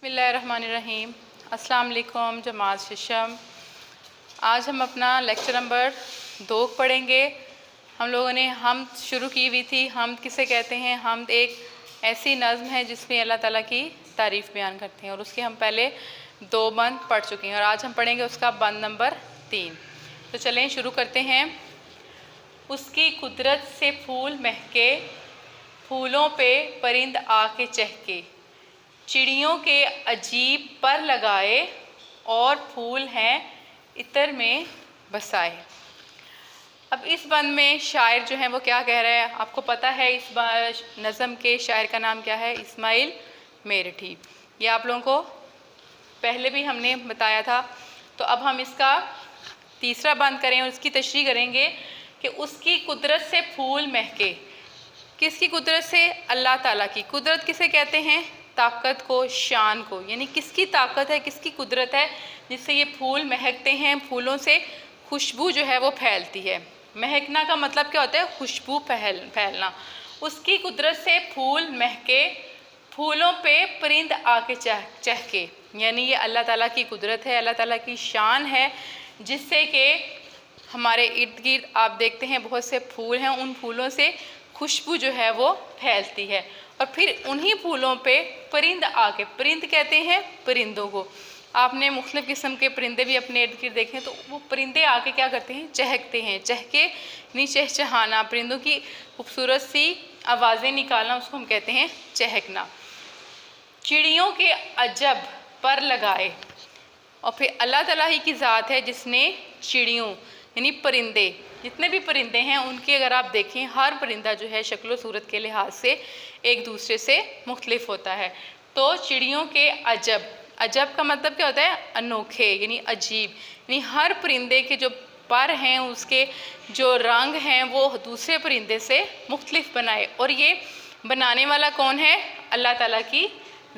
बिस्मिल्लाहिर्रहमानिर्रहीम। अस्सलाम वालेकुम जमात शिशम। आज हम अपना लेक्चर नंबर 2 पढ़ेंगे। हम लोगों ने हमद शुरू की हुई थी। हमद किसे कहते हैं? हमद एक ऐसी नज़्म है जिसमें अल्लाह ताला की तारीफ़ बयान करते हैं और उसके हम पहले 2 बंद पढ़ चुके हैं और आज हम पढ़ेंगे उसका बंद नंबर 3। तो चलें शुरू करते हैं। उसकी कुदरत से फूल महके, फूलों पे परिंद आके चहके, चिड़ियों के अजीब पर लगाए और फूल हैं इतर में बसाए। अब इस बंद में शायर जो है वो क्या कह रहा है? आपको पता है इस नज़म के शायर का नाम क्या है? इस्माइल मेरठी। ये आप लोगों को पहले भी हमने बताया था। तो अब हम इसका तीसरा बंद करें और उसकी तशरीह करेंगे कि उसकी कुदरत से फूल महके। किसकी कुदरत से? अल्लाह ताला की। कुदरत किसे कहते हैं? ताकत को, शान को। यानी किसकी ताकत है, किसकी कुदरत है जिससे ये फूल महकते हैं, फूलों से खुशबू जो है वो फैलती है। महकना का मतलब क्या होता है? खुशबू फैलना। उसकी कुदरत से फूल महके, फूलों पे परिंद आके चहके। यानी ये अल्लाह ताला की कुदरत है, अल्लाह ताला की शान है, जिससे कि हमारे इर्द गिर्द आप देखते हैं बहुत से फूल हैं, उन फूलों से खुशबू जो है वो फैलती है और फिर उन्हीं फूलों पे परिंद आके, परिंद कहते हैं परिंदों को। आपने मुख्तलिफ़ किस्म के परिंदे भी अपने इर्द गिर्द देखे तो वो परिंदे आके क्या करते हैं? चहकते हैं। चहके यानी चहचहाना, परिंदों की खूबसूरत सी आवाज़ें निकालना, उसको हम कहते हैं चहकना। चिड़ियों के अजब पर लगाए, और फिर अल्लाह ताला ही की ज़ात है जिसने चिड़ियों यानी परिंदे, जितने भी परिंदे हैं उनके अगर आप देखें, हर परिंदा जो है शक्ल सूरत के लिहाज से एक दूसरे से मुख्तलिफ होता है। तो चिड़ियों के अजब, अजब का मतलब क्या होता है? अनोखे यानी अजीब। यानी हर परिंदे के जो पर हैं, उसके जो रंग हैं वो दूसरे परिंदे से मुख्तलिफ बनाए, और ये बनाने वाला कौन है? अल्लाह ताला की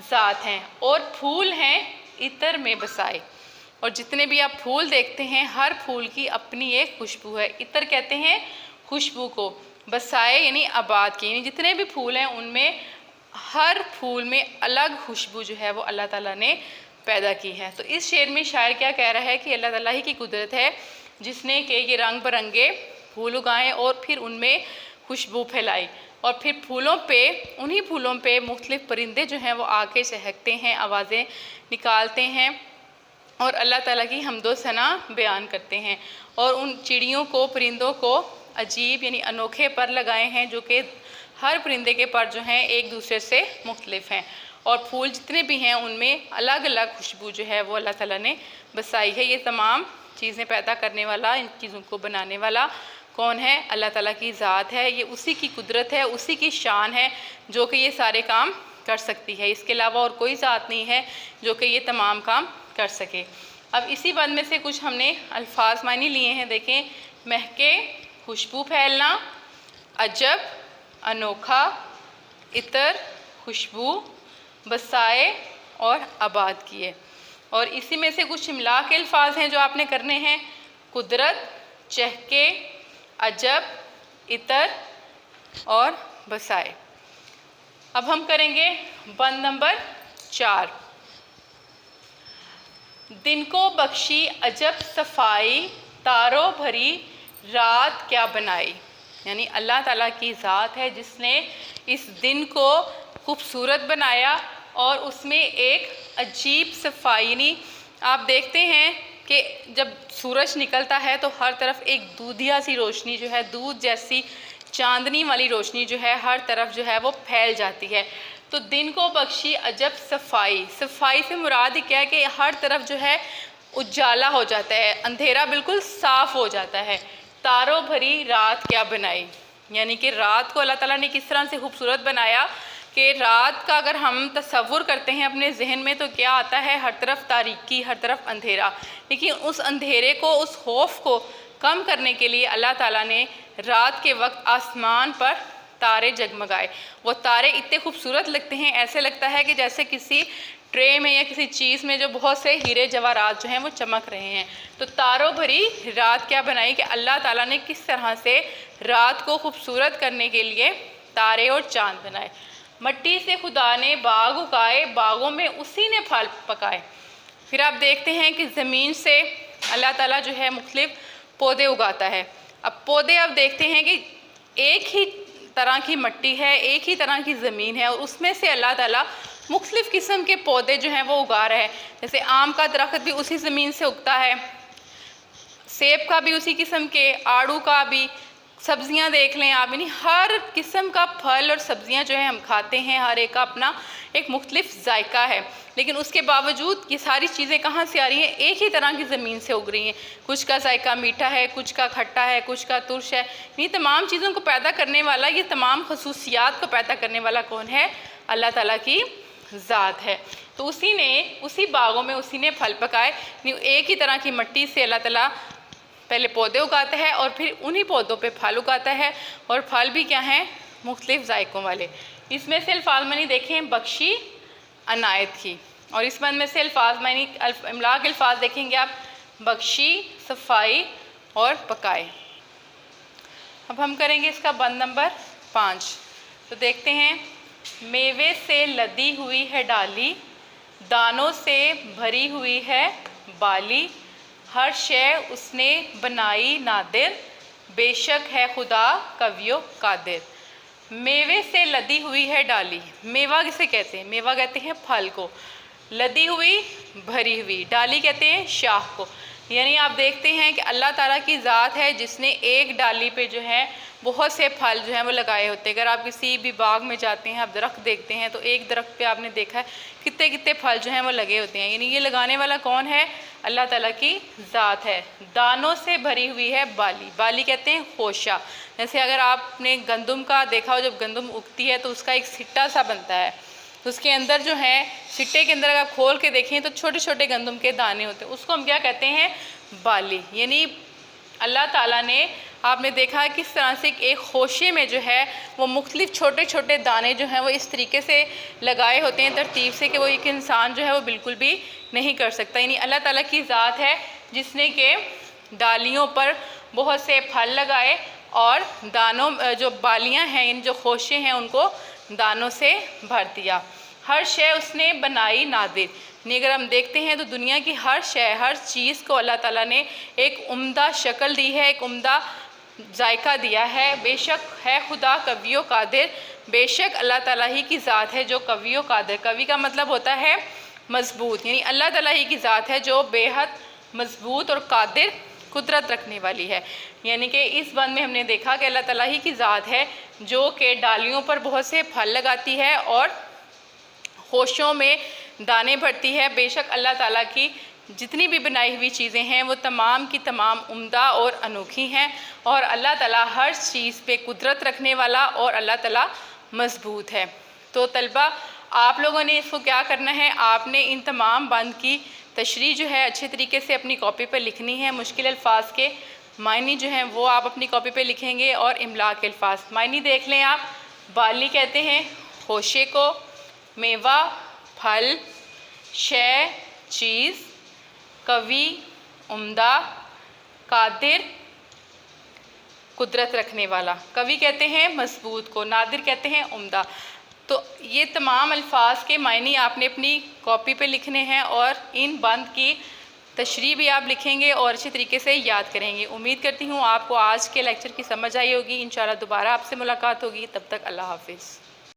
ज़ात हैं। और फूल हैं इतर में बसाए, और जितने भी आप फूल देखते हैं हर फूल की अपनी एक खुशबू है। इतर कहते हैं खुशबू को, बसाए यानी आबाद की, यानी जितने भी फूल हैं उनमें हर फूल में अलग खुशबू जो है वो अल्लाह ताला ने पैदा की है। तो इस शेर में शायर क्या कह रहा है कि अल्लाह ताला ही की कुदरत है जिसने कि ये रंग बिरंगे फूल उगाए और फिर उनमें खुशबू फैलाई, और फिर फूलों पे, उन्हीं फूलों पे मुख्तलिफ परिंदे जो हैं वो आके चहकते हैं, आवाज़ें निकालते हैं और अल्लाह ताला की हम्दो सना बयान करते हैं। और उन चिड़ियों को, परिंदों को अजीब यानी अनोखे पर लगाए हैं, जो कि हर परिंदे के पर जो हैं एक दूसरे से मुख्तलिफ हैं, और फूल जितने भी हैं उनमें अलग अलग खुशबू जो है वो अल्लाह ताला ने बसाई है। ये तमाम चीज़ें पैदा करने वाला, इन चीज़ों को बनाने वाला कौन है? अल्लाह ताला की ज़ात है। ये उसी की कुदरत है, उसी की शान है जो कि ये सारे काम कर सकती है। इसके अलावा और कोई ज़ात नहीं है जो कि ये तमाम काम कर सके। अब इसी बंद में से कुछ हमने अल्फाज मानी लिए हैं। देखें, महके खुशबू फैलना, अजब अनोखा, इतर खुशबू, बसाए और आबाद किए। और इसी में से कुछ इमला के अल्फाज हैं जो आपने करने हैं। कुदरत, चहके, अजब, इतर और बसाए। अब हम करेंगे बंद नंबर 4। दिन को बख्शी अजब सफाई, तारों भरी रात क्या बनाई। यानी अल्लाह ताला की ज़ात है जिसने इस दिन को खूबसूरत बनाया और उसमें एक अजीब सफाई, यानी आप देखते हैं कि जब सूरज निकलता है तो हर तरफ एक दूधिया सी रोशनी जो है, दूध जैसी चांदनी वाली रोशनी जो है हर तरफ जो है वो फैल जाती है। तो दिन को बख्शी अजब सफाई, सफाई से मुराद क्या है कि हर तरफ जो है उजाला हो जाता है, अंधेरा बिल्कुल साफ़ हो जाता है। तारों भरी रात क्या बनाई, यानी कि रात को अल्लाह ताला ने किस तरह से खूबसूरत बनाया कि रात का अगर हम तसव्वुर करते हैं अपने जहन में तो क्या आता है? हर तरफ तारीकी, हर तरफ अंधेरा। लेकिन उस अंधेरे को, उस खौफ को कम करने के लिए अल्लाह ताला ने रात के वक्त आसमान पर तारे जगमगाए। वो तारे इतने खूबसूरत लगते हैं, ऐसे लगता है कि जैसे किसी ट्रे में या किसी चीज़ में जो बहुत से हीरे जवाहरात जो हैं वो चमक रहे हैं। तो तारों भरी रात क्या बनाई कि अल्लाह ताला ने किस तरह से रात को खूबसूरत करने के लिए तारे और चाँद बनाए। مٹی سے خدا نے باغ اگائے، باغوں میں اسی نے پھل پکائے۔ پھر آپ دیکھتے ہیں کہ زمین سے اللہ تعالیٰ جو ہے مختلف پودے اگاتا ہے۔ اب پودے آپ دیکھتے ہیں کہ ایک ہی طرح کی مٹی ہے، ایک ہی طرح کی زمین ہے، اور اس میں سے اللہ تعالیٰ مختلف قسم کے پودے جو ہیں وہ اگا رہے ہیں۔ جیسے آم کا درخت بھی اسی زمین سے اگتا ہے، سیب کا بھی اسی قسم کے، آڑو کا بھی، سبزیاں دیکھ لیں آپ، یعنی ہر قسم کا پھل اور سبزیاں جو ہیں ہم کھاتے ہیں، ہر ایک کا اپنا ایک مختلف ذائقہ ہے، لیکن اس کے باوجود یہ ساری چیزیں کہاں سے آ رہی ہیں؟ ایک ہی طرح کی زمین سے اگ رہی ہیں۔ کچھ کا ذائقہ میٹھا ہے، کچھ کا کھٹا ہے، کچھ کا ترش ہے۔ یہ تمام چیزوں کو پیدا کرنے والا، یہ تمام خصوصیات کو پیدا کرنے والا کون ہے؟ اللہ تعالیٰ کی ذات ہے۔ تو اسی نے، اسی باغوں میں اسی نے پھل پکائے، ایک ہی طرح کی مٹی سے اللہ تعالیٰ پہلے پودے اگاتا ہے اور پھر انہی پودوں پہ پھل اگاتا ہے، اور پھل بھی کیا ہیں؟ مختلف ذائقوں والے۔ اس میں سے الفاظ معنی دیکھیں، بخشی، عنایت کی، اور اس بند میں سے الفاظ معنی املا کے الفاظ دیکھیں گے آپ، بخشی، صفائی اور پکائے۔ اب ہم کریں گے اس کا بند نمبر 5۔ تو دیکھتے ہیں، میوے سے لدی ہوئی ہے ڈالی، دانوں سے بھری ہوئی ہے بالی، ہر شے اس نے بنائی نادر، بے شک ہے خدا قوی و قادر۔ میوے سے لدی ہوئی ہے ڈالی، میوہ کسے کہتے ہیں؟ میوہ کہتے ہیں پھل کو، لدی ہوئی، بھری ہوئی، ڈالی کہتے ہیں شاخ کو۔ یعنی آپ دیکھتے ہیں کہ اللہ تعالیٰ کی ذات ہے جس نے ایک ڈالی پہ جو ہے بہت سے پھل جو ہیں وہ لگائے ہوتے ہیں۔ اگر آپ کسی بھی باغ میں جاتے ہیں، آپ درخت دیکھتے ہیں، تو ایک درخت پہ آپ نے دیکھا ہے کتنے کتنے پھل جو ہیں وہ لگے ہوتے ہیں، یعنی یہ لگانے والا کون ہے؟ اللہ تعالیٰ کی ذات ہے۔ دانوں سے بھری ہوئی ہے بالی، بالی کہتے ہیں خوشہ۔ جیسے اگر آپ نے گندم کا دیکھا ہو، جب گندم اگتی ہے تو اس کا ایک سٹا سا بنتا ہے، تو اس کے اندر جو ہے سٹے کے اندر اگر آپ کھول کے دیکھیں تو چھوٹے چھوٹے گندم کے دانے ہوتے ہیں، اس کو ہم کیا کہتے ہیں؟ بالی۔ یعنی اللہ تعالیٰ نے، آپ نے دیکھا کس طرح سے ایک خوشے میں جو ہے وہ مختلف چھوٹے چھوٹے دانے جو ہیں وہ اس طریقے سے لگائے ہوتے ہیں ترتیب سے کہ وہ ایک انسان جو ہے وہ بالکل بھی نہیں کر سکتا۔ یعنی اللہ تعالیٰ کی ذات ہے جس نے کہ ڈالیوں پر بہت سے پھل لگائے اور دانوں جو بالیاں ہیں، ان جو خوشے ہیں ان کو دانوں سے بھر دیا۔ ہر شے اس نے بنائی نادر، یعنی اگر ہم دیکھتے ہیں تو دنیا کی ہر شے، ہر چیز کو اللہ تعالیٰ نے ایک عمدہ شکل دی ہے، ایک عمدہ ذائقہ دیا ہے۔ بے شک ہے خدا قوی و قادر، بے شک اللہ تعالیٰ ہی کی ذات ہے جو قوی و قادر۔ قوی کا مطلب ہوتا ہے مضبوط، یعنی اللہ تعالیٰ ہی کی ذات ہے جو بے حد مضبوط اور قادر، قدرت رکھنے والی ہے۔ یعنی کہ اس بند میں ہم نے دیکھا کہ اللہ تعالیٰ ہی کی ذات ہے جو کہ ڈالیوں پر بہت سے پھل لگاتی ہے اور خوشوں میں دانے بھرتی ہے۔ بے شک اللہ تعالیٰ کی جتنی بھی بنائی ہوئی چیزیں ہیں وہ تمام کی تمام عمدہ اور انوکھی ہیں، اور اللہ تعالیٰ ہر چیز پہ قدرت رکھنے والا، اور اللہ تعالیٰ مضبوط ہے۔ تو طلبہ، آپ لوگوں نے اس کو کیا کرنا ہے؟ آپ نے ان تمام بند کی تشریح جو ہے اچھے طریقے سے اپنی کاپی پہ لکھنی ہے۔ مشکل الفاظ کے معنی جو ہیں وہ آپ اپنی کاپی پہ لکھیں گے، اور املا کے الفاظ معنی دیکھ لیں آپ۔ بالی کہتے ہیں خوشے کو، میوہ پھل، شے چیز، قوی عمدہ، قادر قدرت رکھنے والا۔ قوی کہتے ہیں مضبوط کو، نادر کہتے ہیں عمدہ۔ تو یہ تمام الفاظ کے معنی آپ نے اپنی کاپی پہ لکھنے ہیں، اور ان بند کی تشریح بھی آپ لکھیں گے اور اچھی طریقے سے یاد کریں گے۔ امید کرتی ہوں آپ کو آج کے لیکچر کی سمجھ آئی ہوگی۔ انشاءاللہ دوبارہ آپ سے ملاقات ہوگی، تب تک اللہ حافظ۔